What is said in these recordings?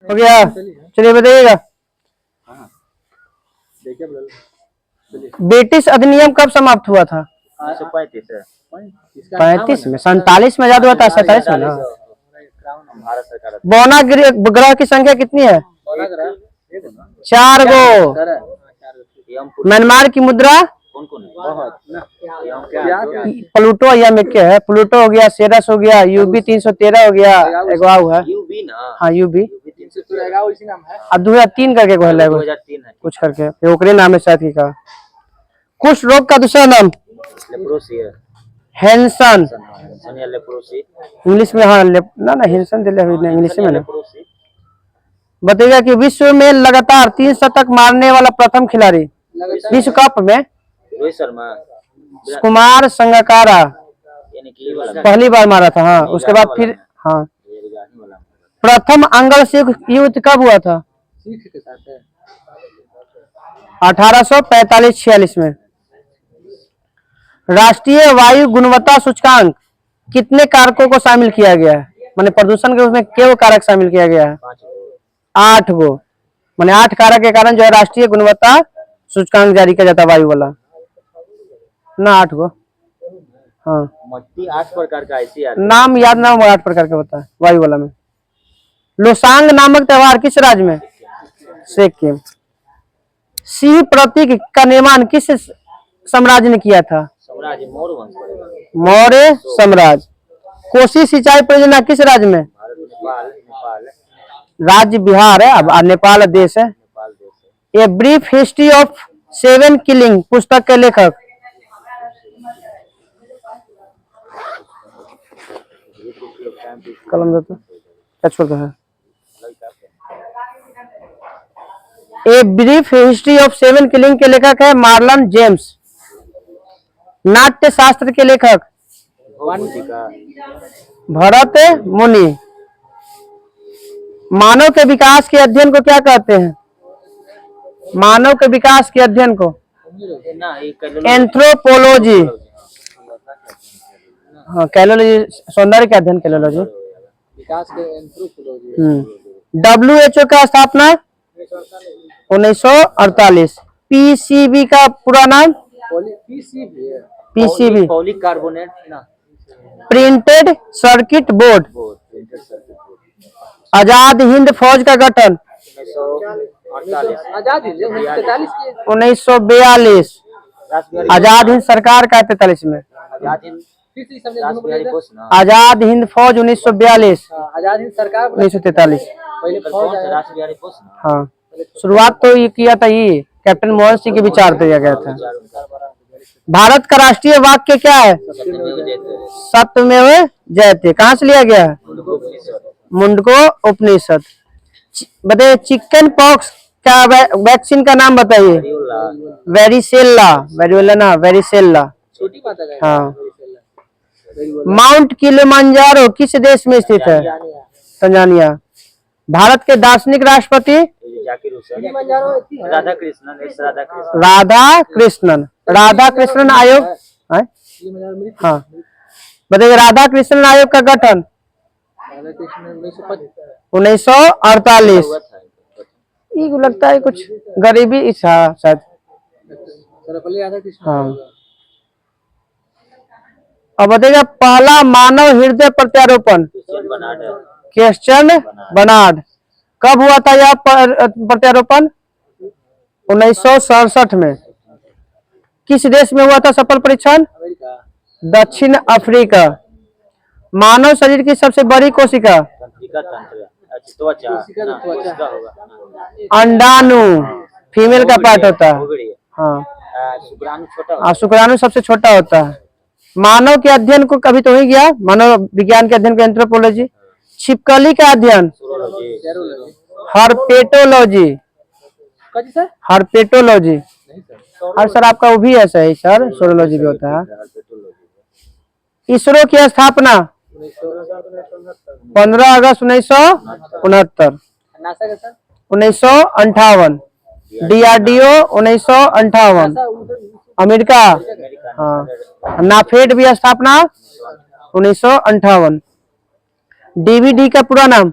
हो गया। चलिए बताइएगा, ब्रिटिश अधिनियम कब समाप्त हुआ था? 35 में, 47 में आजाद हुआ था, 47 में ना। बौना ग्रह की संख्या कितनी है? 4 गो। म्यांमार की मुद्रा प्लूटो या में क्या है? प्लूटो हो गया, सेरस हो गया, यूबी 313 हो गया, एक है हाँ यूबी 2003 करके कुछ करके ओकरे नाम है शायद की का। कुछ रोग का दूसरा नाम हेंसन, इंग्लिश में हाँ ना हेंसन दिले हुई इंग्लिश में ना। बताइएगा कि विश्व में लगातार 3 शतक मारने वाला प्रथम खिलाड़ी विश्व कप में? रोहित शर्मा। कुमार संगकारा पहली बार मारा था, हाँ उसके बाद फिर हाँ। प्रथम अंगल युद्ध कब हुआ था? 1845-46 में। राष्ट्रीय वायु गुणवत्ता सूचकांक कितने कारकों को शामिल किया गया है? माने प्रदूषण के उसमें क्या कारक शामिल किया गया है? 8 गो, माने 8 कारक के कारण जो है राष्ट्रीय गुणवत्ता सूचकांक जारी किया जाता है वायु वाला ना। 8 गो हाँ, 8 प्रकार का ऐसी नाम याद ना 8 प्रकार का होता है वायु वाला में। लोसांग नामक त्योहार किस राज्य में? सिक्किम। सिंह प्रतीक का निर्माण किस साम्राज्य ने किया था? मौर्य साम्राज्य। कोसी सिंचाई परियोजना किस राज्य में? राज्य बिहार है, अब नेपाल देश है। A brief history of 7 killing पुस्तक के लेखक? कलम देते क्या छोड़ता है? A brief history of 7 killing के लेखक है मार्लन जेम्स। नाट्य शास्त्र के लेखक? भरत मुनि। मानव के विकास के अध्ययन को क्या कहते हैं? मानव के विकास के अध्ययन को एंथ्रोपोलॉजी। हाँ कैलोलॉजी सौंदर्य के अध्ययन कैलोलॉजी। WHO का स्थापना 1948। PCB का पूरा नाम? PCB printed circuit board. Azad Hind Fauj का गठन 1942। आजाद हिंद सरकार का 43 में। आजाद हिंद फौज 1942। आजाद हिंद सरकार 1943। हाँ शुरुआत तो ये किया था ये कैप्टन मोहन सिंह के विचार दिया गया था। भारत का राष्ट्रीय वाक्य क्या है? सत्यमेव जयते। कहाँ से लिया गया है? मुंडको उपनिषद। बताइए चिकन पॉक्स का वैक्सीन का नाम बताइए। वेरिसेल्ला, वेरियोला ना वेरिसेल्ला। हाँ। माउंट किलिमंजारो किस देश में स्थित है? तंजानिया। भारत के दार्शनिक राष्ट्रपति? राधा कृष्णन आयोग। हाँ बताइए राधा कृष्णन आयोग का गठन 1948। ये लगता है कुछ गरीबी इच्छा शायद। हाँ अब बताइएगा पहला मानव हृदय प्रत्यारोपण क्रिश्चियन बर्नार्ड। कब हुआ था यह प्रत्यारोपण? 1967 में। किस देश में हुआ था सफल परीक्षण? दक्षिण अफ्रीका। मानव शरीर की सबसे बड़ी कोशिका? अंडाणु, फीमेल का पार्ट होता है। हाँ शुक्राणु सबसे छोटा होता है। मानव के अध्ययन को कभी तो ही गया, मानव विज्ञान के अध्ययन को एंथ्रोपोलॉजी। छिपकली का अध्ययन? हर्पेटोलॉजी। हर्पेटोलॉजी। और सर आपका वो भी ऐसा है सर, सोरोलॉजी भी होता है। इसरो की स्थापना 15 अगस्त 1969। 1958। DRDO 1958 America. हाँ नाफेड भी स्थापना 1958। DVD का पूरा नाम?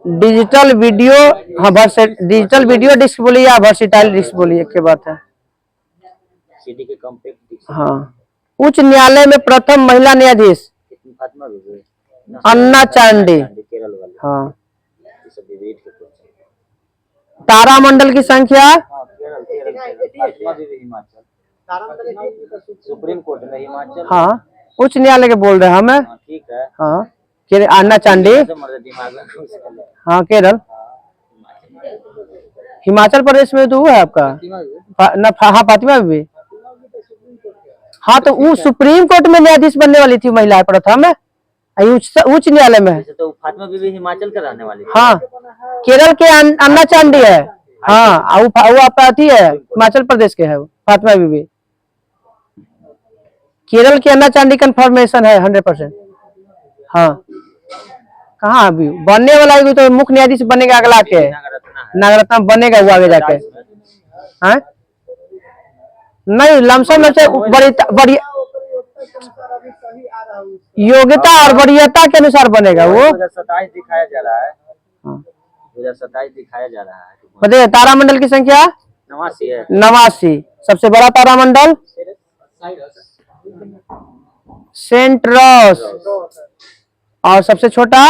डिजिटल वीडियो, हाँ डिजिटल वीडियो डिस्क बोलिए या वर्सिटाइल डिस्क बोलिए, एक के बात है। सीडी के कॉम्पैक्ट डिस्क। हाँ। उच्च न्यायालय में प्रथम महिला न्यायाधीश फातिमा बीबी, अन्ना चांडी। केरल वाले। हाँ। ये सब विवेक के क्वेश्चन। तारामंडल की संख्या, हाँ, केरल फातिमा बीबी हिमाचल। सुप्रीम कोर्ट में हिमाचल। हाँ उच्च न्यायालय के बोल रहे हैं हमें। हाँ, ठीक है। हाँ अन्ना चांडी। दिमाग में घुस गया। हाँ केरल, हिमाचल प्रदेश में तो वो है आपका हाँ फातिमा बीबी। हाँ तो वो सुप्रीम कोर्ट में न्यायाधीश बनने वाली थी महिला प्रथम, उच्च न्यायालय में। तो फातिमा बीबी हिमाचल के रहने वाली। हाँ केरल के अन्ना चांडी है। हाँ वो आपका अथी है, हिमाचल प्रदेश के है वो फातिमा बीबी। केरल की अन्ना चांडी कंफर्मेशन है 100%। हाँ कहाँ अभी बनने वाला है, तो मुख्य न्यायाधीश बनेगा अगला के, नागरत्न बनेगा वो आगे जाके। हाँ नहीं लमसम में से बड़ी योग्यता और वरीयता के अनुसार बनेगा वो। 2027 दिखाया जा रहा है। 2027 दिखाया जा रहा है। बताइए तारामंडल की संख्या 89 है। 89। सबसे बड़ा तारामंडल सेंट्रोस, और सबसे छोटा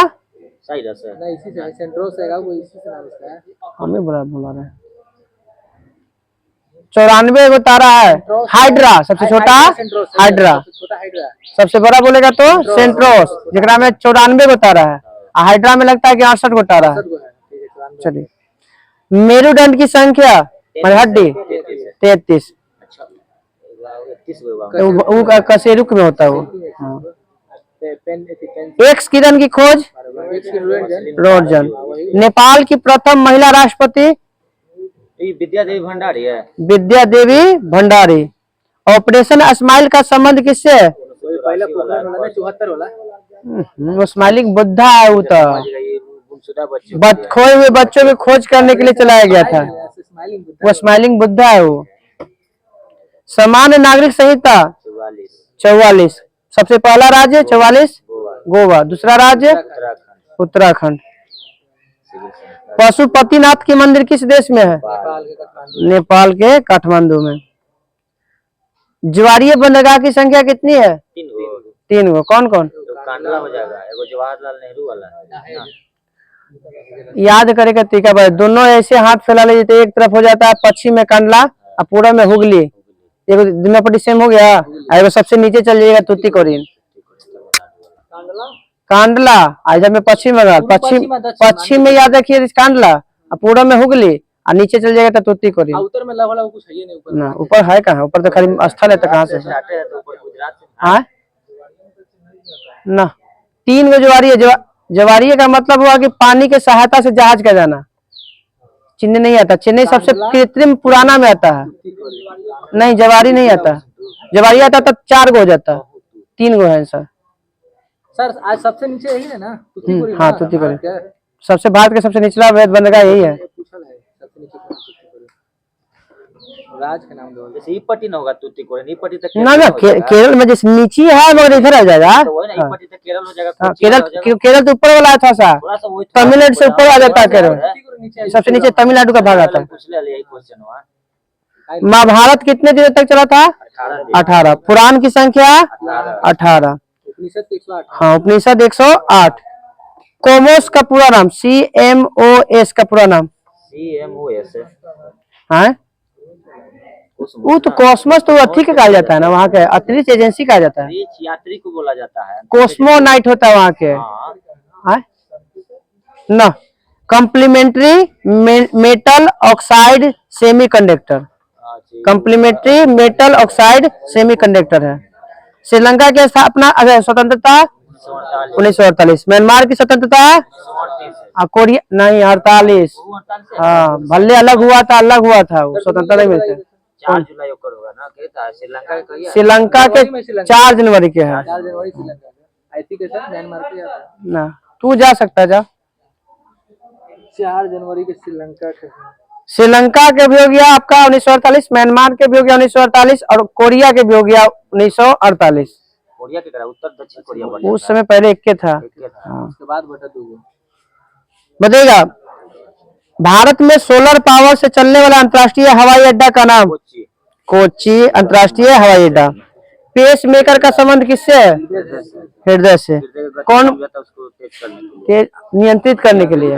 साइरस है। नहीं इसी से सेंट्रोस है, वो इसी से नाम इसका है। हमें बुला रहे हैं। 94 वो तारा है। हाइड्रा सबसे छोटा, हाइड्रा छोटा हाइड्रा। सबसे बड़ा बोलेगा तो सेंट्रोस, जिकरा में 94 गो तारा है। हाइड्रा में लगता है कि 68 गो तारा है। चलिए मेरुदंड की संख्या हड्डी 33। वो कशेरुक में होता है वो। हाँ। एक्स किरण की खोज रोर्जन। नेपाल की प्रथम महिला राष्ट्रपति विद्या देवी भंडारी है। विद्या देवी भंडारी। ऑपरेशन स्माइल का संबंध किससे है? पहला 74 वाला वो स्माइलिंग बुद्धा है वो तो खोए हुए बच्चों की खोज करने के लिए चलाया गया था। वो स्माइलिंग बुद्धा है वो। सामान्य नागरिक संहिता 44। सबसे पहला राज्य 44 गोवा, दूसरा राज्य उत्तराखंड। पशुपतिनाथ की मंदिर किस देश में है? नेपाल के काठमांडू में। ज्वारीय बंदरगाह की संख्या कितनी है? 3 गो। कौन कौन? कांडला हो जाएगा, एगो जवाहरलाल नेहरू वाला। याद करे का तरीका भाई, दोनों ऐसे हाथ फैला ले जैसे एक तरफ हो जाता है पश्चिम में कांडला और पूरा में हुगली। एगो दिमापट्टी सेम हो गया, एगो सबसे नीचे चल जाएगा तूतीकोरिन। कांडला आइजा में पश्चिम बंगाल, पश्चिम में याद रखिए कांडला, पूरा में हुगली और नीचे चल जाएगा तो तूतीकोरिन। उत्तर में लवला कुछ है नहीं ऊपर। ना ऊपर है कहाँ? ऊपर तो खाली स्थल है, तो कहाँ से? हाँ ना 3 गो ज्वारीय। ज्वारीय का मतलब हुआ कि पानी के सहायता से जहाज का जाना। चेन्नई नहीं आता, चेन्नई सबसे कृत्रिम पुराना में आता है। नहीं जवारी नहीं आता, जवारी आता तब 4 गो हो जाता, 3 गो है सर। सर आज सबसे नीचे यही है ना तूतीकोरिन? हाँ तूतीकोरिन सबसे भारत के सबसे निचला बंदरगाह यही है। सबसे नीचे तूतीकोरिन राज के नाम दो। जैसे ई पट्टी ना होगा तूतीकोरिन, ई पट्टी तक ना केरल में जैसे नीचे है मगर इधर आ जाएगा। तो वही ना, ई पट्टी तक केरल हो जाएगा। केरल तो ऊपर वाला था सा, तमिलनाडु से ऊपर आ जाता है केरल। सबसे नीचे तमिलनाडु का भाग आता है। महाभारत कितने दिनों तक चला था? 18। पुराण की संख्या 18। हाँ उपनिषद 108। कोमोस का पूरा नाम? CMOS का पूरा नाम? CMOS हाँ वो तो कॉस्मोस तो अथी का कहा जाता है ना, वहाँ के अंतरिक्ष एजेंसी कहा जाता है। यात्री को बोला जाता है। कॉस्मोनाइट होता है वहाँ के। हाँ ना complementary metal oxide semiconductor. Complementary metal oxide semiconductor है। श्रीलंका की स्थापना स्वतंत्रता 1948। म्यांमार की स्वतंत्रता कोरिया नहीं 48। हाँ भले अलग हुआ था वो स्वतंत्रता नहीं मिलती। 4 जुलाई को होगा ना, कहता श्रीलंका का। श्रीलंका के 4 जनवरी के है। 4 जनवरी श्रीलंका के। के साथ म्यांमार के ना तू जा सकता जा। 4 जनवरी के श्रीलंका के। श्रीलंका के भी हो गया आपका 1948, म्यांमार के भी हो गया 1948 और कोरिया के भी हो गया 1948। कोरिया के उत्तर दक्षिण कोरिया उस समय पहले एक के था। उसके बाद बटा 2 गो। बताइएगा, भारत में सोलर पावर से चलने वाला अंतर्राष्ट्रीय हवाई अड्डा का नाम? कोच्चि। कोच्चि अंतर्राष्ट्रीय हवाई अड्डा। पेस मेकर का संबंध किससे है? हृदय से। कौन? उसको तेज करने के लिए। नियंत्रित करने के लिए।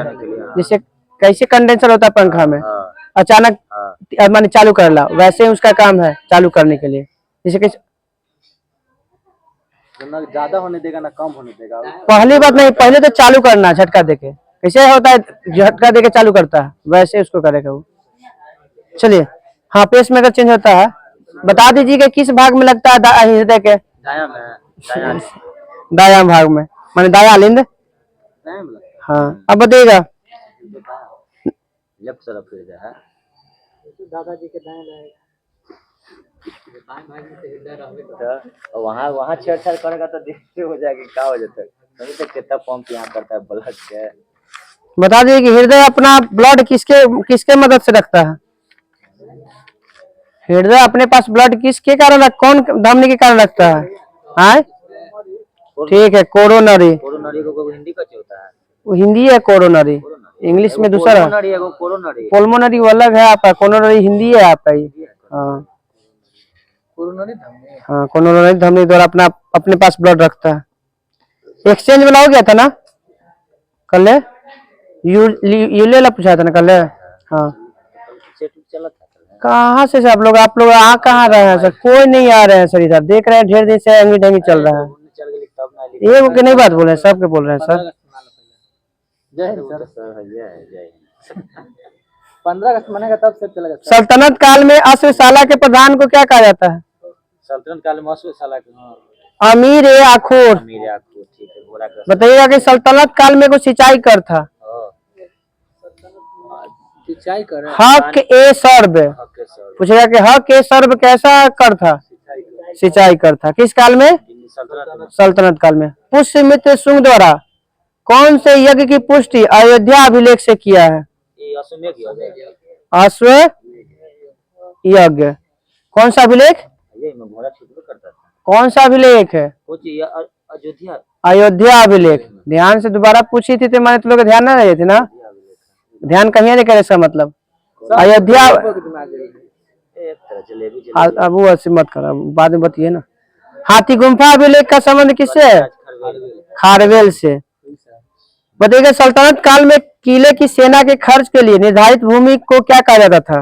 जैसे कैसे कंडेंसर होता है पंखा में, हाँ। अचानक माने चालू कर ला, वैसे ही उसका काम है चालू करने के लिए। जैसे कि ना ज्यादा होने देगा ना कम होने देगा। पहली बात नहीं, पहले तो चालू करना झटका देके। कैसे होता है, झटका देके चालू करता है, वैसे उसको करेगा वो। चलिए, हाँ, पेस मेकर चेंज होता है। बता दीजिए कि किस भाग में लगता है हृदय के? दायां में। दायां भाग में, माने दायां लिंद। हाँ, अब बताइएगा। लेफ्ट तरफ हृदय है। दादाजी के दाएं तो वहाँ छेड़छाड़ करेगा तो देखते हो जाएगी, क्या हो जाता है। नहीं तो कितना पंप यहाँ करता है ब्लड के। बता दीजिए कि हृदय अपना ब्लड किसके मदद से रखता है? हृदय अपने पास ब्लड किसके कारण कौन धमनी के कारण रखता है? हाँ, ठीक है, कोरोनरी। कोरोनरी को हिंदी का होता है? वो हिंदी है, कोरोनरी इंग्लिश में दूसरा है। पुल्मोनरी वो अलग है आपका, कोरोनरी हिंदी है आपका ये। हाँ, हाँ, कोरोनरी धमनी द्वारा अपने पास ब्लड रखता है। एक्सचेंज वाला हो गया था ना कल? यूले पूछा था ना कल? हाँ, कहाँ से आप लोग आ कहाँ रहे हैं सर? कोई नहीं आ रहे हैं सर इधर, देख रहे हैं ढेर दिन से अंगी ढंगी चल रहा है। ये के नहीं बात बोल रहे हैं, सबके बोल रहे हैं सर। जय हिंद सर। जय 15 अगस्त मनेगा तब से चलेगा। सल्तनत काल में अश्वशाला के प्रधान को क्या कहा जाता है? सल्तनत काल में अश्वशाला के अमीर ए आखोर। ठीक है, घोड़ा का। बताइएगा कि सल्तनत काल में कोई सिंचाई कर था? सिंचाई कर हक ए सर्ब। पूछेगा कि हक ए सर्ब कैसा कर था? सिंचाई कर था। किस काल में? सल्तनत काल में। पुष्यमित्र शुंग द्वारा कौन से यज्ञ की पुष्टि अयोध्या अभिलेख से किया है? अश्व यज्ञ। कौन सा अभिलेख? कौन सा अभिलेख है? अयोध्या अभिलेख। ध्यान से दोबारा पूछी थी तो मैंने तुम लोग ध्यान नहीं रहे थे ना? ध्यान कहीं नहीं करे इसका मतलब। अयोध्या अब वो ऐसे मत कर, बाद में बताइए ना। हाथी गुम्फा अभिलेख का संबंध किससे है? खारवेल से। बताइएगा, सल्तनत काल में किले की सेना के खर्च के लिए निर्धारित भूमि को क्या कहा जाता था?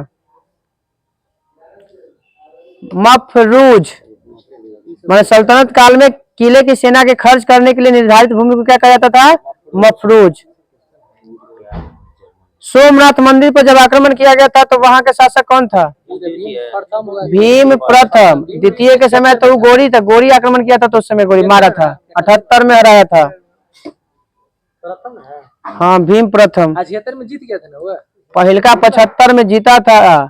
मफरूज। मैंने सल्तनत काल में किले की सेना के खर्च करने के लिए निर्धारित भूमि को क्या कहा जाता था? मफरूज। सोमनाथ मंदिर पर जब आक्रमण किया गया था तो वहां का शासक कौन था? भीम प्रथम। द्वितीय के समय तो वो गोरी था, गोरी आक्रमण किया था तो उस समय गोरी मारा था, 78 में हराया था। हाँ, भीम प्रथम। 76 में जीत गया था ना वो? पहलका 75 में जीता था,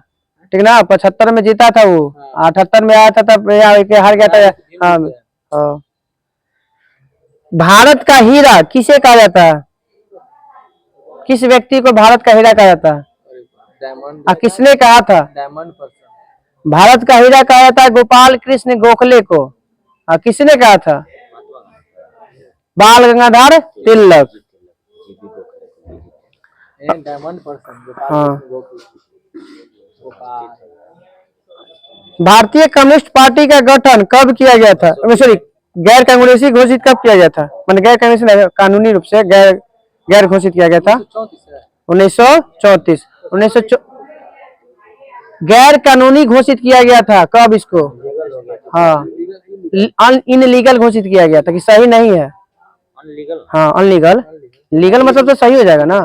ठीक ना? 75 में जीता था वो, 78 में आया था तब हार गया था। हाँ, भारत का हीरा किसे कहा जाता है? किस व्यक्ति को भारत का हीरा कहा जाता है? किसने कहा था? भारत का हीरा कहा जाता है गोपाल कृष्ण गोखले को। किसने कहा था? बाल गंगाधर तिलक। हाँ, भारतीय कम्युनिस्ट पार्टी का गठन कब किया गया था? सॉरी, गैर कांग्रेसी घोषित कब किया गया था? मैंने गैर कांग्रेसी कानूनी रूप से गैर घोषित किया गया था 1934। गैर कानूनी घोषित किया गया था कब इसको? हाँ, इनलीगल घोषित किया गया था कि सही नहीं है। हाँ, अनलीगल। लीगल मतलब तो सही हो जाएगा ना,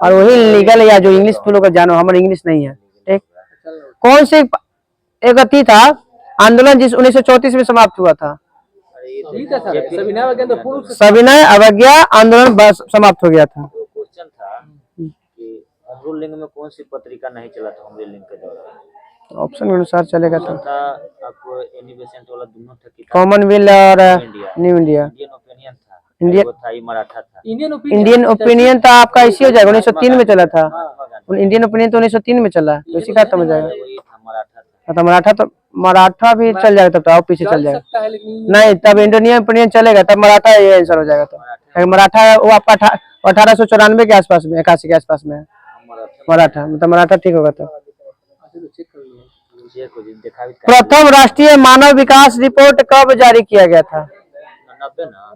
और वही लीगल या जो इंग्लिश तुम लोग जानो, हमारे इंग्लिश नहीं है। ठीक, कौन से एक अति था आंदोलन जिस 1934 में समाप्त हुआ था? सविनय अवज्ञा आंदोलन समाप्त हो गया था। क्वेश्चन था कि होम लिंग में कौन सी पत्रिका नहीं चला था होम लिंग के दौरान? ऑप्शन के अनुसार चलेगा था आपको एनी बेसेंट वाला दोनों था, कॉमनवेल्थ और न्यू इंडिया। इंडियन ओपिनियन था, इंडियन था, ये मराठा था। इंडियन ओपिनियन था आपका इसी हो जाएगा, 1903 में चला था। इंडियन ओपिनियन तो 1903 में चला, तो इसी का समझ जाएगा। तो मराठा भी चल जाएगा, तब तो आप पीछे चल जाएगा। नहीं, तब इंडियन ओपिनियन चलेगा, तब मराठा ये आंसर हो जाएगा। तो मराठा वो आपका 1894 के आसपास में, 81 के आसपास में है मराठा, मतलब मराठा ठीक होगा तो। प्रथम राष्ट्रीय मानव विकास रिपोर्ट कब जारी किया गया था? 90 ना।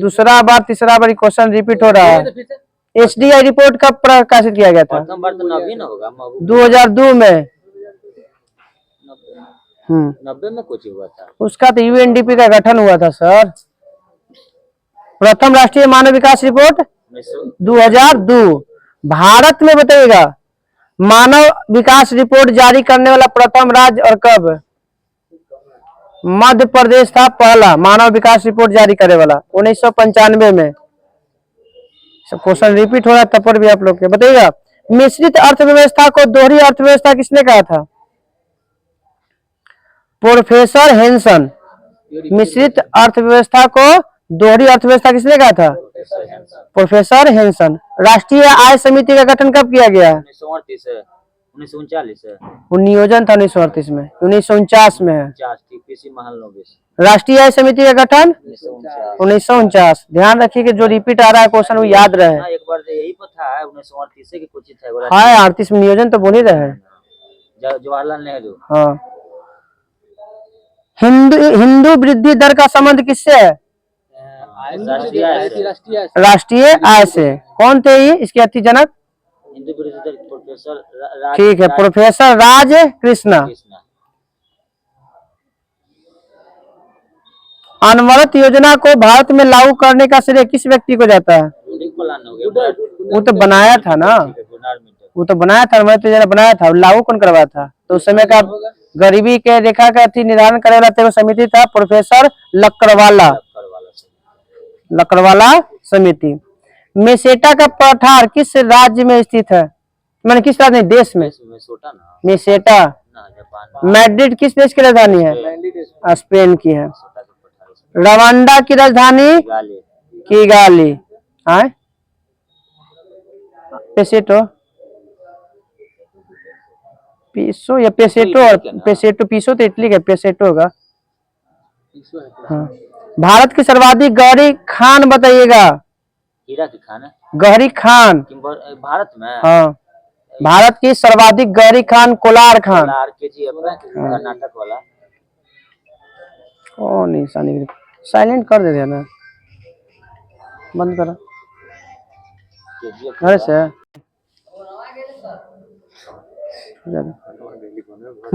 दूसरा बार तीसरा बार क्वेश्चन रिपीट हो रहा है। HDI रिपोर्ट कब प्रकाशित किया गया था? प्रथम बार तो 90 ना होगा, 2002 में। 90 में कुछ हुआ था। उसका तो UNDP का गठन हुआ था सर। प्रथम राष्ट्रीय मानव विकास रिपोर्ट 2002। भारत में बताइएगा मानव विकास रिपोर्ट जारी करने वाला प्रथम राज्य और कब? मध्य प्रदेश था पहला मानव विकास रिपोर्ट जारी करने वाला 1995 में। क्वेश्चन रिपीट हो रहा है तब पर भी आप लोग के बताइएगा। मिश्रित अर्थव्यवस्था को दोहरी अर्थव्यवस्था किसने कहा था? Professor Henson. मिश्रित अर्थव्यवस्था को दोहरी अर्थव्यवस्था किसने कहा था? Professor Henson. राष्ट्रीय आय समिति का गठन कब किया गया? 1939 नियोजन था 1938 में, 1949 में है। महालनोबिस। राष्ट्रीय आय समिति का गठन 1949। ध्यान रखिए कि जो रिपीट आ रहा है क्वेश्चन वो याद रहे। एक बार यही तो था 1938 के कुछ था। हाँ 38 में नियोजन तो बोल ही रहे। जवाहरलाल नेहरू। हाँ। हिंदू वृद्धि दर का संबंध किससे है? राष्ट्रीय आय से। कौन थे ये इसके अति जनक? हिंदू वृद्धि दर प्रोफेसर। ठीक है, प्रोफेसर राज कृष्णा। अनवरत योजना को भारत में लागू करने का श्रेय किस व्यक्ति को जाता है? वो तो बनाया था ना, वो तो बनाया था, अनवरत योजना बनाया था, लागू कौन करवाया था? तो उस समय का गरीबी के रेखा का अति निर्धारण करने वाला समिति था प्रोफेसर लकड़वाला समिति। मेसेटा का पठार किस राज्य में स्थित है? मैंने किस राज्य? देश में। मेसेटा। मैड्रिड किस देश की राजधानी है? स्पेन की है। रवांडा की राजधानी किगाली। पेसेटो पीसो या पेसेटो? पेसेटो पीसो तो इटली का, पेसेटो होगा। हाँ। भारत की सर्वाधिक गहरी खान बताइएगा। हीरा की खान है। गहरी खान भारत में। हाँ। भारत की सर्वाधिक गहरी खान कोलार खान। कर्नाटक वाला। ओ नहीं, साइलेंट कर दे ना, बंद करो घर से।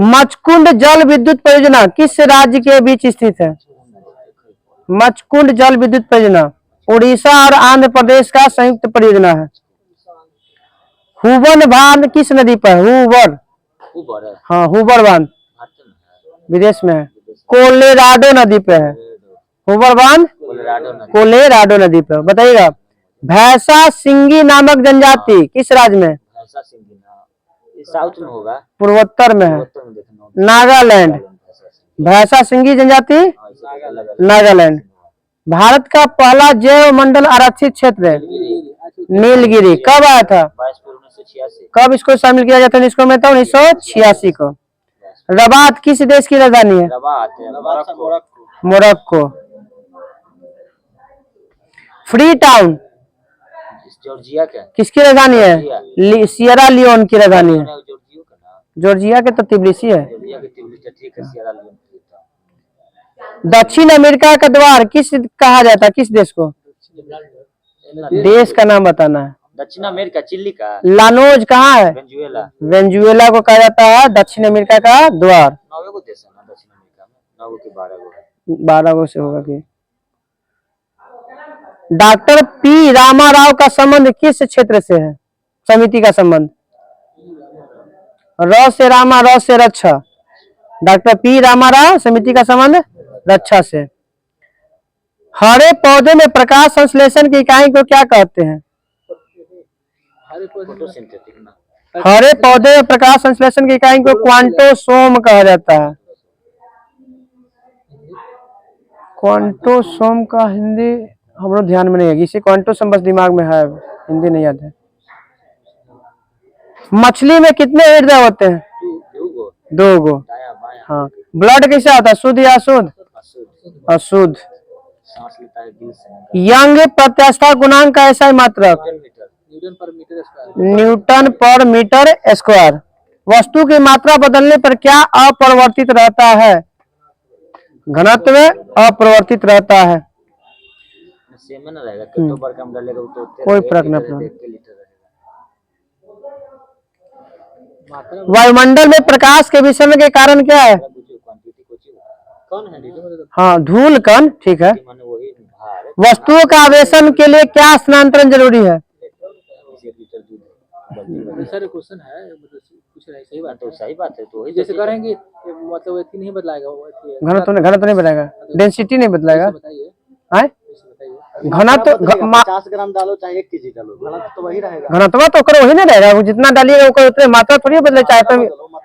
मचकुंड जल विद्युत परियोजना किस राज्य के बीच स्थित है? मचकुंड जल विद्युत परियोजना उड़ीसा और आंध्र प्रदेश का संयुक्त परियोजना है। हुबर बांध किस नदी पर? हुबर। हाँ, हुबर बांध विदेश में है, कोलोराडो नदी पे है। हुबर बांध कोलोराडो नदी पे। बताइएगा भैंसा सिंगी नामक जनजाति किस राज्य में? साउथ में होगा, पूर्वोत्तर में है, नागालैंड। भैंसा सिंगी जनजाति नागालैंड। भारत का पहला जैव मंडल आरक्षित क्षेत्र है नीलगिरी। कब आया था? 1986। कब इसको शामिल किया गया था? इसको मैं 1986 को। रबात किस देश की राजधानी है? मोरक्को। फ्री टाउन जॉर्जिया का किसकी राजधानी है? सियरा लियोन की राजधानी है। जॉर्जिया के तो तिब्लिसी है। दक्षिण अमेरिका का द्वार किस कहा जाता है? किस देश को? देश का नाम बताना है। दक्षिण अमेरिका, चिली का लानोज कहाँ है? वेनेजुएला को कहा जाता है दक्षिण अमेरिका का द्वार। 9 गो देश है ना दक्षिण अमेरिका में, 9 के 12 गो है। 12 गो से होगा कि। डॉक्टर पी रामाराव का संबंध किस क्षेत्र से है? समिति का संबंध र से रामा, र से रक्षा। डॉक्टर पी रामाराव समिति का संबंध रक्षा से। हरे पौधे में प्रकाश संश्लेषण की इकाई को क्या कहते हैं? हरे पौधे में प्रकाश संश्लेषण की इकाई को क्वांटोसोम कहा जाता है। क्वांटोसोम का हिंदी हम लोग ध्यान में नहीं है, इसे क्वांटोसोम बस दिमाग में है, हिंदी नहीं याद है। मछली में कितने हृदय होते हैं? 2 गो। हाँ। ब्लड कैसा होता है? शुद्ध या अशुद्ध? अशुद्ध। सांस लेता है दिल से। यंग प्रत्यास्था गुणांक का ऐसा मात्रक न्यूटन पर मीटर स्क्वायर। वस्तु की मात्रा बदलने पर क्या अपरिवर्तित रहता है? घनत्व अपरिवर्तित रहता है। सेम ना रहेगा, कितना बार कम डालेगा वो तो कोई फर्क नहीं पड़ता। लीटर रहेगा। वायुमंडल में प्रकाश के विसरण के कारण क्या है? क्वांटिटी कुछ कौन है? हाँ, धूल कण, ठीक है। माने वही भार वस्तुओं का आवेशन के लिए क्या स्थानांतरण जरूरी है? लीटर दूध। सर क्वेश्चन है, मतलब पूछ रहे हैं, सही बात तो सही बात है, तो वही जैसे करेंगे मतलब इतनी नहीं बदलाएगा वो घनत्व नहीं बदलेगा, डेंसिटी नहीं बदलेगा। बताइए, हैं? घनत्व 50 ग्राम डालो चाहे 1 केजी डालो, घनत्व तो वही रहेगा। घनत्व तो करो वही नहीं रहेगा, वो जितना डालिएगा वो उतने मात्रा थोड़ी बदले, चाहे तो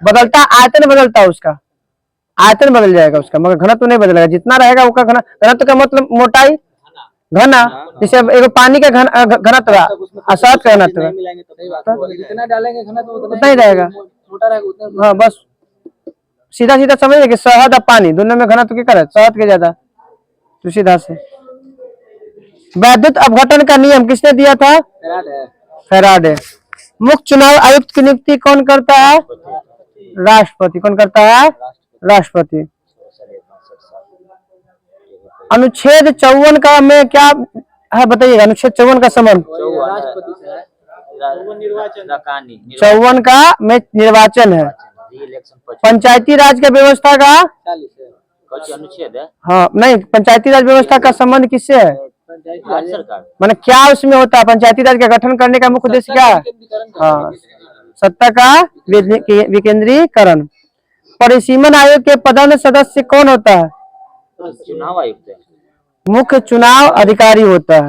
बदलता, आयतन बदलता है उसका, आयतन बदल जाएगा उसका, मगर घनत्व नहीं बदलेगा। जितना रहेगा उसका घनत्व का मतलब मोटाई, घना, जैसे एगो पानी का घनत्व और शहद का घनत्व जितना डालेंगे घनत्व उतना ही रहेगा। मोटा रहेगा उतना। हाँ, बस सीधा सीधा समझिए कि शहद और पानी दोनों में घनत्व क्या करे? शहद के ज्यादा, तो सीधा से। वैद्युत अपघटन का नियम किसने दिया था? फैराडे। मुख्य चुनाव आयुक्त की नियुक्ति कौन करता है? राष्ट्रपति। कौन करता है? राष्ट्रपति। अनुच्छेद 54 का में क्या है बताइएगा? अनुच्छेद 54 का संबंध 54 का में निर्वाचन है। पंचायती राज के व्यवस्था का अनुच्छेद है। हाँ नहीं, पंचायती राज व्यवस्था का संबंध किससे है? राज्य सरकार। माने क्या उसमें होता है? पंचायती राज का गठन करने का मुख्य उद्देश्य क्या है? हाँ, सत्ता का विकेंद्रीकरण। परिसीमन आयोग के पदस्थ सदस्य कौन होता है? चुनाव आयुक्त है, मुख्य चुनाव अधिकारी होता है।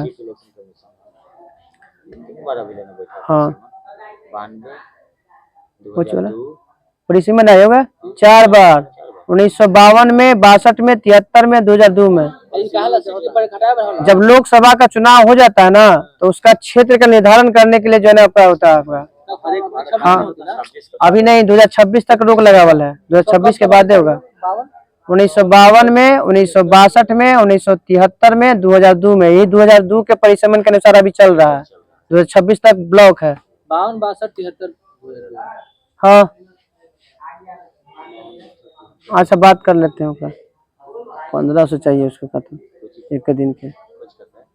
हाँ, 92, परिसीमन आयोग है 4 बार, 1952 में, 62 में, 73 में, 2002 में। जब लोकसभा का चुनाव हो जाता है ना, तो उसका क्षेत्र का निर्धारण करने के लिए जो है ना क्या होता है आपका, हाँ अभी नहीं, 2026 तक रोक लगावल है, 2026 के बाद होगा। 1952 में, 1962 में, 1973 में, 2002 में, यही 2002 के परिसीमन के अनुसार अभी चल रहा है। 2026 तक ब्लॉक है। 52, 62, 73। हाँ, अच्छा बात कर लेते हैं। 1500 चाहिए उसको खत्म एक दिन के।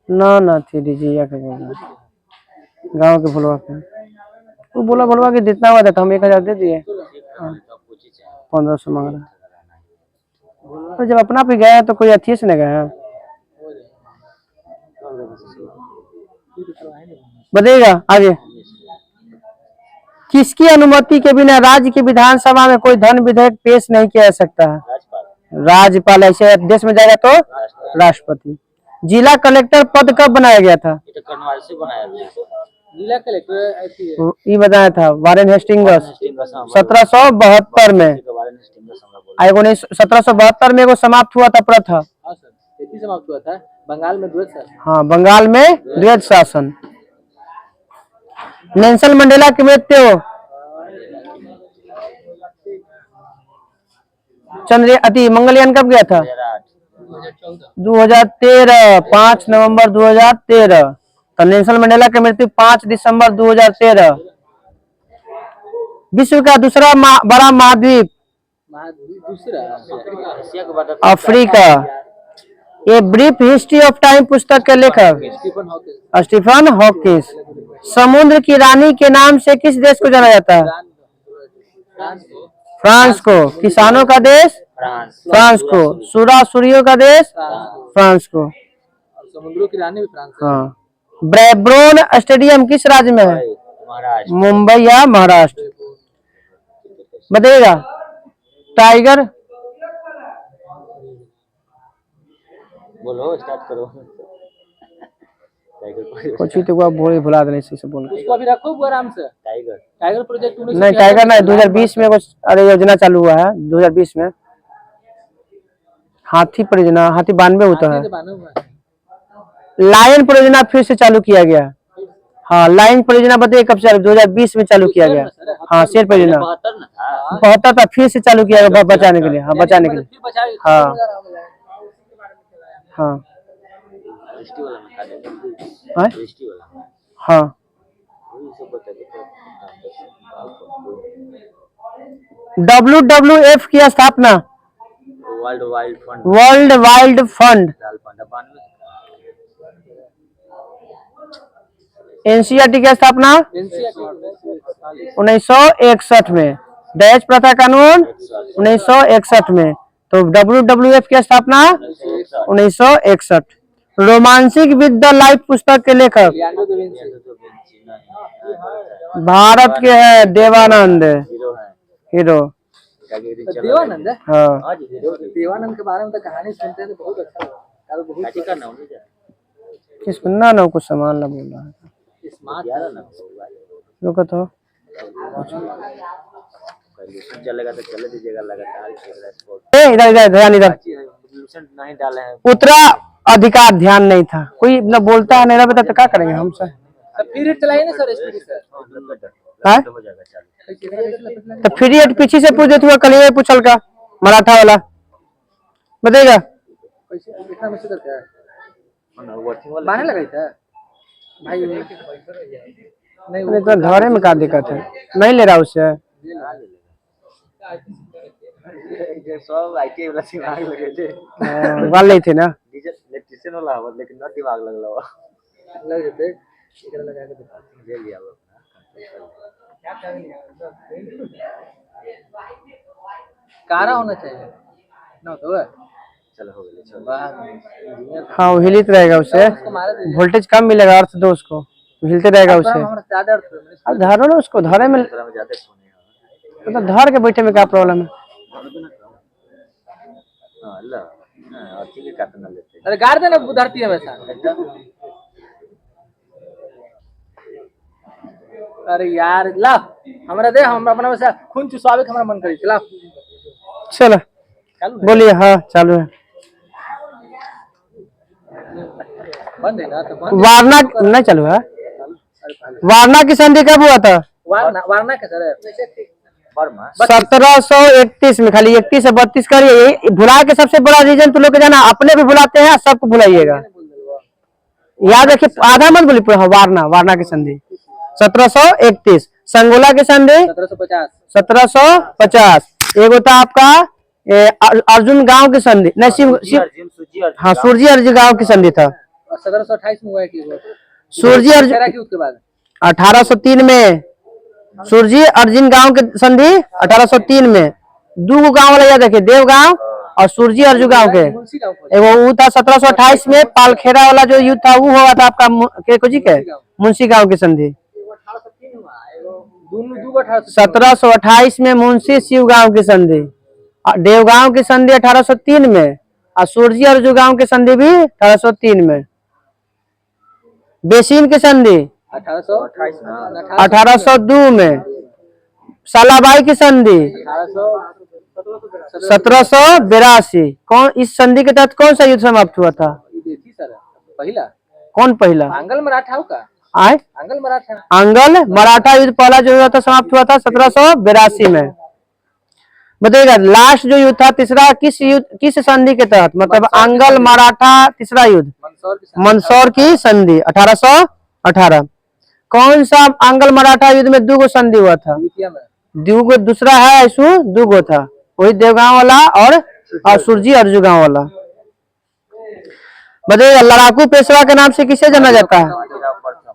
ना थी डीजिया के बोला, गाँव के भुलवा के वो बोलवा कि जितना हुआ था हम 1000 दे दिए। 1500 मांग रहा। तो जब अपना पे गया तो कोई अथी से नहीं गया। बताइएगा आगे। किसकी अनुमति के बिना राज्य की विधानसभा में कोई धन विधेयक पेश नहीं किया जा सकता है? राज्यपाल। ऐसे देश में जाएगा तो राष्ट्रपति। जिला कलेक्टर पद कब बनाया गया था? जिला कलेक्टर ये बताया था वारेन हेस्टिंग्स 1772 में। 1772 में वो समाप्त हुआ था प्रथा। समाप्त हुआ था बंगाल में द्वैत शासन। हाँ, बंगाल में द्वैत शासन। नेल्सन मंडेला की मृत्यु मंगलयान कब गया था? 2013, 5 नवंबर 2013। तो नेल्सन मंडेला की मृत्यु 5 दिसंबर 2013। विश्व का दूसरा बड़ा महाद्वीप अफ्रीका। ये ब्रीफ हिस्ट्री ऑफ टाइम पुस्तक के लेखक स्टीफन हॉकिंस। समुद्र की रानी के नाम से किस देश को जाना जाता है? फ्रांस को। किसानों का देश फ्रांस को। सूर्यों का देश फ्रांस को। समुद्रों की रानी भी फ्रांस। हाँ। ब्रेबोर्न स्टेडियम किस राज्य में है? मुंबई या महाराष्ट्र। बताइएगा। टाइगर बोलो, स्टार्ट करो। कुछ ही तो भुला देने से बोल। उसको अभी रखो आराम से। टाइगर प्रोजेक्ट नहीं, टाइगर नहीं, 2020 में कुछ योजना चालू हुआ है। 2020 में हाथी परियोजना, हाथी 92 होता है। लायन परियोजना फिर से चालू किया गया। हाँ, लायन परियोजना बताइए कब चालू? 2020 में चालू किया गया। हाँ, शेर परियोजना 72 था, फिर से चालू किया गया बचाने के लिए। हाँ, बचाने के लिए। हाँ हाँ, एसटी वाला में खा लेंगे हाँ? एसटी वाला में हाँ वही सब बताइए तो WWF की स्थापना World Wide Fund World Wild Fund लाल पांडा 92 एनसीईआरटी की स्थापना एनसीआर 1961 में। दहेज प्रथा कानून 1961 में। तो WWF की स्थापना 1961। रोमांसिक विद द लाइफ पुस्तक के लेखक लियांडो दा विंची भारत के हैं देवानंद हीरो है हीरो। कागेरी तो चला देवानंद है हाँ आज हीरो देवानंद के बारे में तो कहानी सुनते हैं तो बहुत अच्छा लगता है बहुत काटी का नाम नहीं जाना किस ना ना कुछ सामान ना बोल रहा है स्मार्ट यार ना रुको तो लूसेंट चलेगा तो चले दीजिएगा लगातार खेल रहा है स्पोर्ट इधर इधर ध्यान इधर लूसेंट नहीं डाले हैं उतरा अधिकार ध्यान नहीं था कोई न बोलता है नहीं बता तो क्या करेंगे हम सर तो पीरियड चलाइए ना सर स्पीड सर हाँ? हो जाएगा चालू तो फ्री एड पीछे से पूछ देते हुए कल ये पूछल का मराठा वाला बताइएगा कैसे कितना मैसेज करता है वर्किंग वाला बाहर लगाई था भाई नहीं नहीं तो घरे में क्या दिक्कत है नहीं ले रहा उससे ये सब आईटी वाला दिमाग लगे थे वाल नहीं थे ना डीजल इलेक्ट्रिशियन वाला हो लेकिन ना दिमाग लगला हो लग जाते इधर लगा के दिखा ले लिया वो कारा होना चाहिए ना तो है चलो हो गया चलो वाह इंजीनियर हाँ वो हिलित रहेगा उससे उसको मारे थे वोल्टेज कम मिलेगा अर्थ दो उसको हिलते रहेगा उससे हमारा ज्यादा अर्थ है अब धरो ना उसको धरे में तरह में ज्यादा सोने तो धर के बैठे में क्या प्रॉब्लम है हां अल्लाह और ठीक है काटना लेते अरे गाड़ देना धरती है वैसा अरे यार ला हमरा दे हम अपना वैसा खून चुसावे के हमरा मन करी ला चलो चालू है बोलिए हाँ चालू है बंद है ना तो बंद वारना नहीं चालू है वारना की संधि कब हुआ था वारना के सर वर्मा 1731 में। खाली 31 से 32 करिए भुला के सबसे बड़ा रीजन तो लोग के जाना अपने भी भुलाते हैं सबको भुलाइएगा याद रखिए आधा मत बोलिए पूरा वारना वारना की संधि 1731। संगोला की संधि 1750 1750। एक होता आपका अर्जुन गांव की संधि नहीं अर्जुन सूजी अर्जुन हाँ सूरजी अर्जुन गांव की संधि था। और 1728 में हुआ है कि वो सूरजी अर्जुन तेरा की उसके बाद 1803 में सूरजी अर्जुन गांव की संधि 1803 में। दो गांव वाला याद रखिए देव गांव और सूरजी अर्जुन गांव के। मुंशी गांव को एगो वो था 1728 में पालखेड़ा वाला जो युद्ध था वो हुआ था आपका जी के मुंशी गांव की संधि। दोनों दो 1800 1728 में मुंशी शिव गांव की संधि। देवगांव की संधि 1803 में और सूरजी अर्जुन गांव की संधि भी 1803 में। बेसिन की संधि 1802 में। सालाबाई की संधि 1782। कौन इस संधि के तहत कौन सा युद्ध समाप्त हुआ था? पहला कौन पहला? आंगल मराठा का आए आंगल मराठा आंगल मराठा युद्ध पहला जो हुआ था समाप्त हुआ था 1782 में। बताइएगा लास्ट जो युद्ध था तीसरा किस संधि के तहत मतलब आंगल मराठा तीसरा युद्ध मंदसौर की संधि 1818। कौन सा आंगल मराठा युद्ध में दूगो संधि हुआ था? दूगो दूसरा है ऐसु दूगो था वही देवगांव वाला और सूरजी अर्जुन गांव वाला। बताइएगा लड़ाकू पेशवा के नाम से किसे जाना जाता है?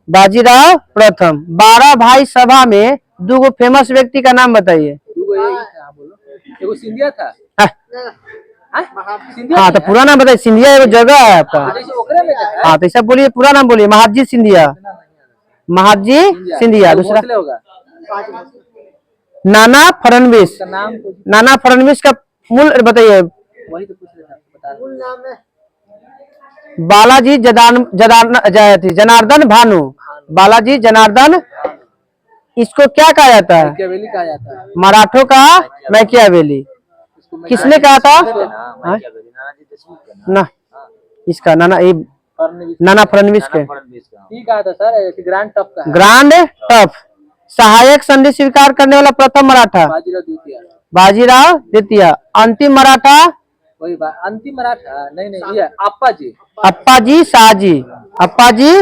बाजीराव प्रथम। 12 भाई सभा में दूगो फेमस व्यक्ति का नाम बताइए। सिंधिया था हाँ तो पूरा नाम बताइए। सिंधिया एगो जगह है आपका। हाँ तो ऐसा बोलिए पूरा नाम बोलिए। महादजी सिंधिया। महादजी सिंधिया। दूसरा नाना फडणवीस। नाना फडणवीस का मूल बताइए। वही तो पूछ रहा था बालाजी जनार्दन भानु। बालाजी जनार्दन इसको क्या कहा जाता है? मैकियावेली कहा जाता है। मराठों का मैकियावेली। किसने कहा था? ना इसका नाना फडणवीस के ठीक कहा था सर ग्रांड टफ का ग्रांड टफ। सहायक संधि स्वीकार करने वाला प्रथम मराठा बाजीराव द्वितीय। बाजीराव द्वितीय। अंतिम मराठा वही बात, अंतिम मराठा नहीं नहीं, ये अप्पा जी। अप्पाजी शाहजी। अप्पाजी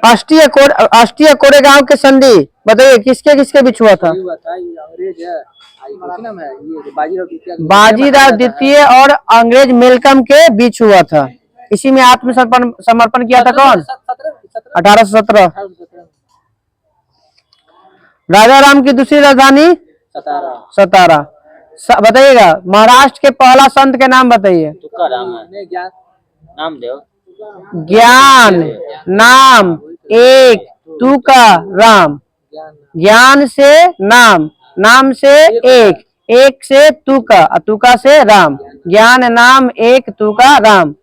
अष्टीय कोरेगांव के संधि बताइए किसके किसके बीच हुआ था? वही हुआ था, ये अंग्रेज है, क्या नाम है, ये बाजीराव द्वितीय। बाजीराव द्वितीय और अंग्रेज मेलकम के बीच हुआ था। इसी में आत्मसमर्पण समर्पण किया था कौन? 1817। 1817 राजा राम की दूसरी राजधानी 17 सतारा। बताइएगा महाराष्ट्र के पहला संत के नाम बताइए। तुक्का राम है, ने ज्ञान नाम देव। ज्ञान नाम एक तुका राम। ज्ञान ज्ञान से नाम, नाम से एक, एक से तुका, तुका से राम। ज्ञान नाम एक तुका राम।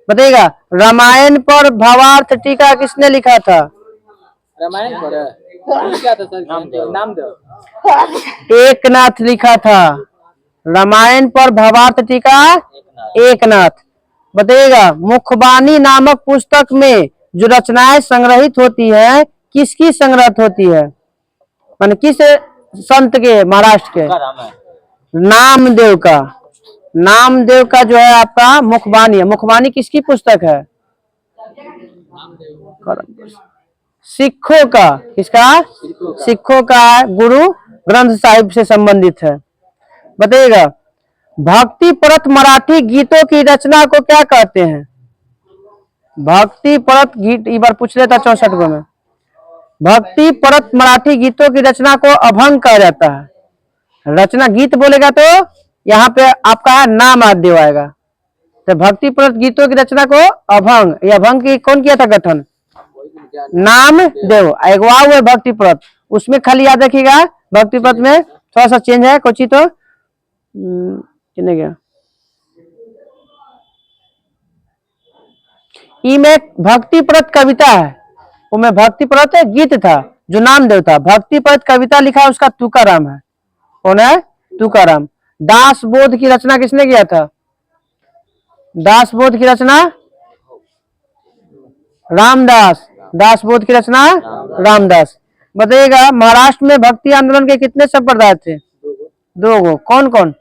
बताइएगा रामायण पर भावार्थ टीका किसने लिखा था? रामायण पर है, क्या था सर? नाम दो। एकनाथ लिखा था। रामायण पर भावार्थ टीका एकनाथ। बताइएगा मुखबानी नामक पुस्तक में जो रचनाएं संग्रहित होती है किसकी संग्रहित होती है? मान किस संत के? महाराष्ट्र के तुक्का राम है। नामदेव का। नामदेव का जो है आपका मुखबानी है। मुखबानी किसकी पुस्तक है? सिखों का। किसका? सिखों का गुरु ग्रंथ साहिब से संबंधित है। बताइएगा भक्ति परत मराठी गीतों की रचना को क्या कहते हैं? भक्ति परत गीत एक बार पूछ लेता 64 में। भक्ति परत मराठी गीतों की रचना को अभंग कहा जाता है। रचना गीत बोलेगा तो यहाँ पे आपका नाम आद्य आएगा। तो भक्ति परत गीतों की रचना को अभंग, ये अभंग की कौन किया था गठन? नाम देव। अगवा हुए भक्ति परत, उसमें खाली याद रखिएगा भक्ति परत में थोड़ा सा चेंज है कुछ ही। तो कितने गया में भक्ति परत कविता है, वो में भक्ति परत गीत था जो नामदेव था। भक्ति परत कविता लिखा है उसका तुकाराम है। कौन है? तुकाराम। दास बोध की रचना किसने किया था? दास बोध की रचना रामदास। दास बोध की रचना रामदास। बताइएगा महाराष्ट्र में भक्ति आंदोलन के कितने संप्रदाय थे? 2 गो। कौन कौन?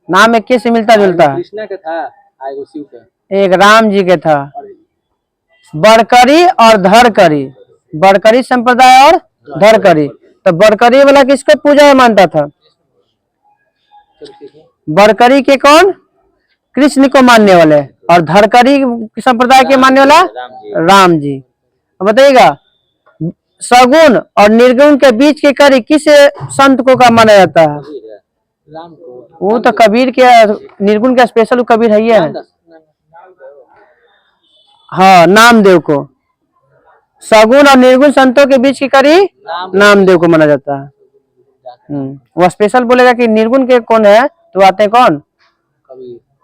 नाम एक से मिलता जुलता है। कृष्णा का था, आएगो शिव का, एक राम जी के था। बड़करी और धरकरी। बड़करी संप्रदाय और धरकरी। तो बड़करी वाला किसको पूजा मानता था? बड़करी के कौन? कृष्ण को मानने वाले। और धरकरी संप्रदाय के मानने वाला राम जी। बताइएगा सगुण और निर्गुण के बीच की कड़ी किस संत को का माना जाता है? राम को। वो तो कबीर के, निर्गुण का स्पेशल कबीर है ही है। हाँ नामदेव को। सगुण और निर्गुण संतों के बीच की कड़ी नामदेव को माना जाता है। वो स्पेशल बोलेगा कि निर्गुण के कौन है तो आते हैं कौन?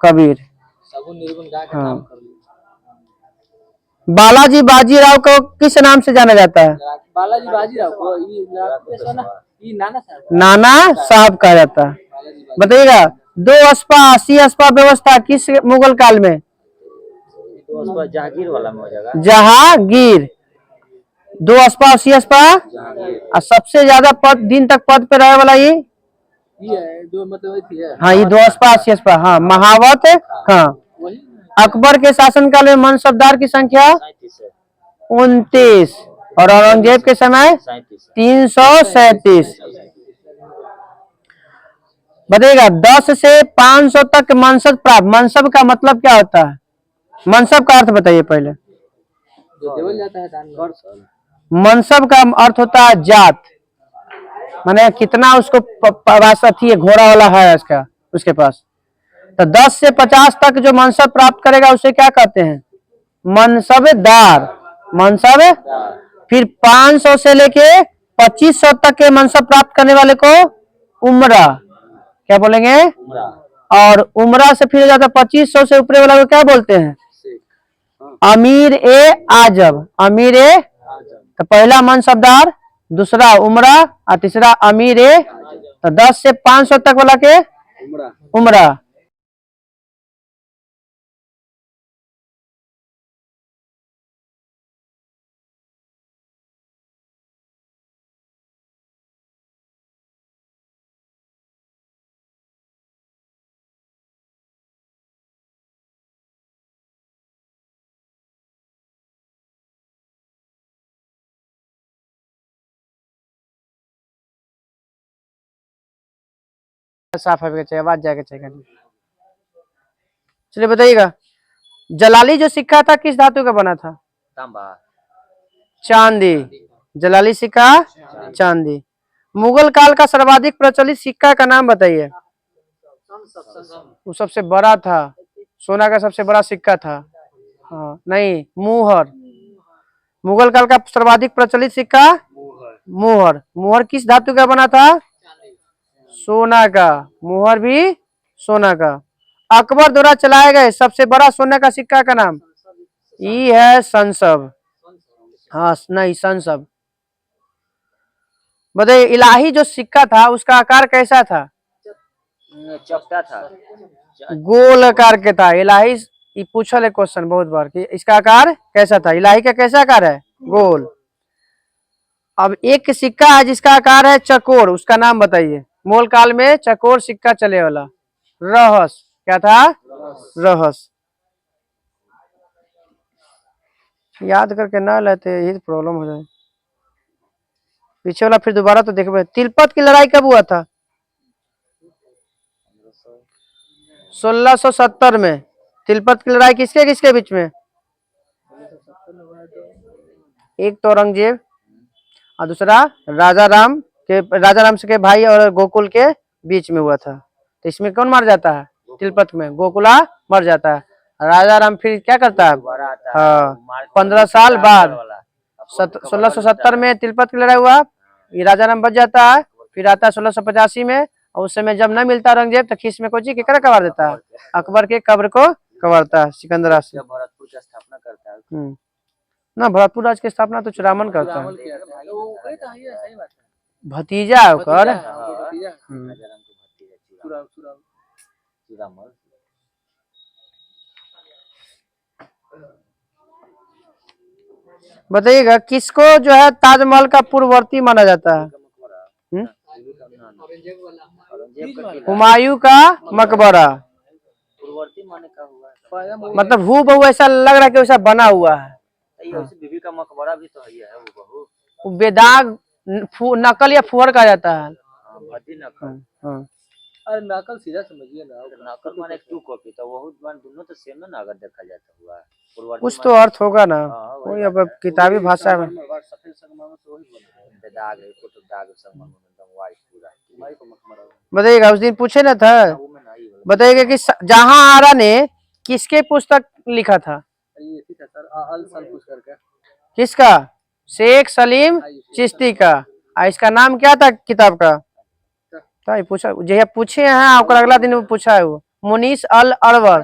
कबीर। सगुण निर्गुण गा के नाम कर लिया। बालाजी बाजीराव को किस नाम से जाना जाता है? बालाजी बाजीराव को ये नाना साहब। नाना साहब कहा जाता है। बताइएगा 2 अस्पा 80 अस्पा व्यवस्था किस मुगल काल में? तो जहांगीर वाला में हो जाएगा। जहांगीर। 2 अस्पा 80 अस्पा। और सबसे ज्यादा पद दिन तक पद पे रहे वाला ये है, दो मतलब हाँ ये 2 अस्पा 80 अस्पा। हाँ महावत। हाँ अकबर के शासनकाल में मनसबदार की संख्या 29 और औरंगजेब के समय 337। बताइएगा 10 से 500 तक मनसब प्राप्त। मनसब का मतलब क्या होता है? मनसब का अर्थ बताइए पहले। जो देवल जाता है दान में। मनसब का अर्थ होता है जात, माने कितना उसको पाराशर है, घोड़ा वाला है उसका उसके पास। तो 10 से 50 तक जो मनसब प्राप्त करेगा उसे क्या कहते हैं? मनसबदार। मनसब। फिर 500 से लेके 2500 तक के मनसब प्राप्त करने वाले को उमरा क्या बोलेंगे? और उमरा से फिर जाता 2500 से ऊपर वाला को क्या बोलते हैं? अमीर ए आजम। अमीर ए तो पहला मनसबदार, दूसरा उमरा और तीसरा अमीर ए। तो 10 से 500 तक वाला के उमरा। साफ है चाहिए, आवाज जाएगा चाहिए। चलिए बताइएगा, जलाली जो सिक्का था किस धातु का बना था? तांबा। चांदी। जलाली सिक्का चांदी। मुगल काल का सर्वाधिक प्रचलित सिक्का का नाम बताइए। वो सबसे बड़ा था, सोना का सबसे बड़ा सिक्का था। हाँ नहीं, मुहर। मुगल काल का सर्वाधिक प्रचलित सिक्का मुहर। मुहर किस धातु का बना था? सोना का। मुहर भी सोना का। अकबर द्वारा चलाए गए सबसे बड़ा सोने का सिक्का का नाम? ये है संसब। हाँ नहीं, संसब। बताइए, इलाही जो सिक्का था उसका आकार कैसा था? चपटा था। गोल आकार के था। इलाही ये पूछल है क्वेश्चन बहुत बार कि इसका आकार कैसा था। इलाही का कैसा आकार है? गोल। अब एक सिक्का है जिसका आकार है चकोर, उसका नाम बताइए। मोल काल में चकोर सिक्का चले वाला। रहस। क्या था? रहस। याद करके ना लेते यही तो प्रॉब्लम हो जाए। पीछे वाला फिर दोबारा तो देखबे। तिलपत की लड़ाई कब हुआ था? 1670 में। तिलपत की लड़ाई किसके किसके बीच में? एक तो औरंगजेब और दूसरा राजा राम के भाई और गोकुल के बीच में हुआ था। तो इसमें कौन मर जाता है? तिलपत में गोकुला मर जाता है। राजा राम फिर क्या करता है? हाँ, 15 साल बाद 1670 में तिलपत की लड़ाई हुआ। ये राजा राम बच जाता है। फिर आता है 1685 में, और उस समय जब न मिलता औरंगजेब तो खीस में कोची केकरा कबार देता है? अकबर के कब्र को कबारता है सिकंदरा से। भरतपुर की स्थापना करता है। ना, भरतपुर राज की स्थापना तो चुरामन करता है। भतीजा है ओकर। बताइएगा, किसको जो है ताजमहल का पूर्ववर्ती माना जाता है? हुमायूं का मकबरा। पूर्ववर्ती माने का हुआ, मतलब हूबहू ऐसा लग रहा है कि वैसा बना हुआ है। बीबी का मकबरा भी तो है वो बेदाग नकल या फुहर कहा जाता है। नकल। अरे नकल सीधा समझिए ना, नकल माने टू कॉपी, तो वो दोनों तो सेम है ना अगर देखा जाए तो। हुआ कुछ तो अर्थ होगा ना, वही अब किताबी भाषा में। बताइएगा, उस दिन पूछे ना था, बताइएगा कि जहां आरा ने किसके पुस्तक लिखा था? किसका? शेख सलीम चिश्ती का। इसका नाम क्या था किताब का? तो पूछा जे पूछे हैं, और अगला दिन पूछा है वो मुनीस अल अरवर।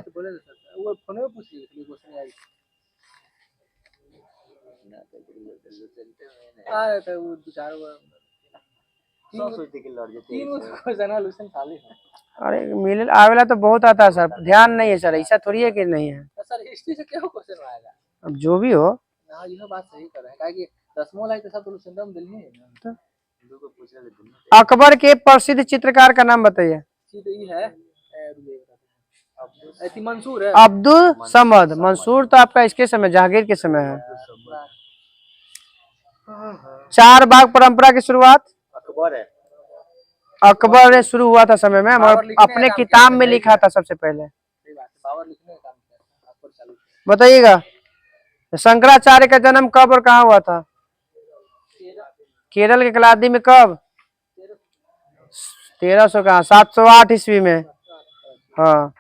अरे मिले आवेला तो बहुत आता है सर, ध्यान नहीं है सर, ऐसा थोड़ी है कि नहीं है सर। हिस्ट्री से क्या क्वेश्चन आएगा? अब जो भी हो। हाँ, यह बात सही कर रहे हैं, काहे कि दसमों लाइक सब तो सिंदम दिल ही है। अकबर के प्रसिद्ध चित्रकार का नाम बताइए। मंसूर है। अब्दुल समद। मंसूर तो आपका इसके समय जहांगीर के समय है। चार बाग परंपरा की शुरुआत अकबर ने शुरू हुआ था समय में, मगर अपने किताब में लिखा था सबसे पहले। बताइएगा, शंकराचार्य का जन्म कब और कहाँ हुआ था? केरल के कलादी में। कब? 1300 कहाँ, 708 ईस्वी में। हाँ,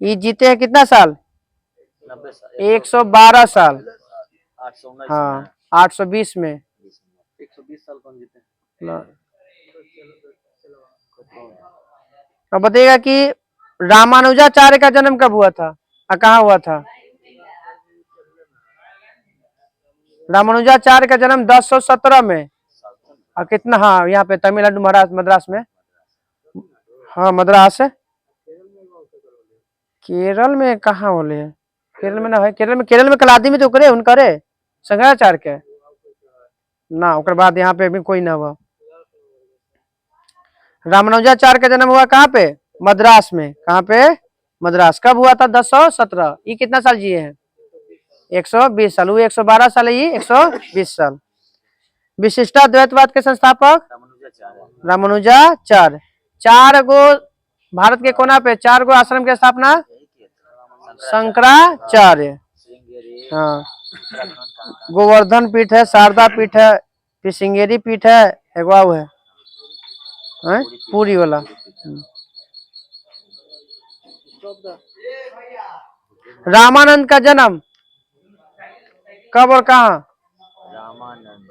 ये जीते हैं कितना साल? 112 साल। हाँ, 820 में। 120 साल कौन जीते? अब बताइएगा कि रामानुजाचार्य का जन्म कब हुआ था और कहाँ हुआ था? रामानुजाचार्य का जन्म 1017 में। और कितना? हाँ, यहाँ पे तमिलनाडु मद्रास में। हाँ, मद्रास। केरल में कहाँ बोले? केरल में ना है। केरल में कलादी में तो करे उनकरे शंकराचार्य के ना, उसके बाद यहाँ पे भी कोई ना हुआ। रामानुजाचार्य का जन्म हुआ कहाँ पे? मद्रास में। कहाँ पे? मद्रास। कब हुआ था? 1017। ये कितना साल जिए हैं? 120 साल। वो 112 साल है, ये 120 साल। विशिष्टाद्वैतवाद के संस्थापक रामानुजाचार्य। 4 गो भारत के कोना पे 4 गो आश्रम की स्थापना शंकराचार्य। श्रृंगेरी हाँ, उत्तराखंड कहाँ गोवर्धन पीठ है, शारदा पीठ है, फिर श्रृंगेरी पीठ है, एक वो है हैं? पूरी वाला। रामानंद का जन्म कब और कहाँ? रामानंद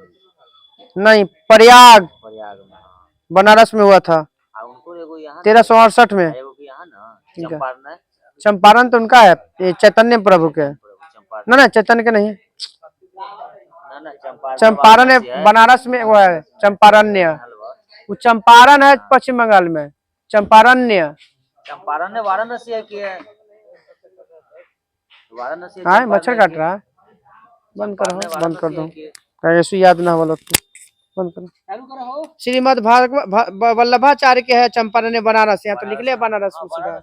नहीं, प्रयाग प्रयाग में। हाँ। बनारस में हुआ था उनको एगो यहाँ 1368 में। एगो के यहाँ ना चंपारण है। चंपारण तो उनका है, ये चैतन्य प्रभु के। चंपारण ना चैतन्य के नहीं, ना चंपारण चंपारण है बनारस में, वो है चंपारण्य। वो चंपारण है पश्चिम बंगाल में, चंपारण्य। चंपारण ने वाराणसी है कि है वाराणसी हाँ, मच्छर काट रहा है, बंद करो, बंद कर दो, ऐसे याद ना वाला तो बंद करो। श्रीमद भागवत वल्लभाचार्य के है चंपारण बनारस, यहाँ तो निकले बनारस में सीधा।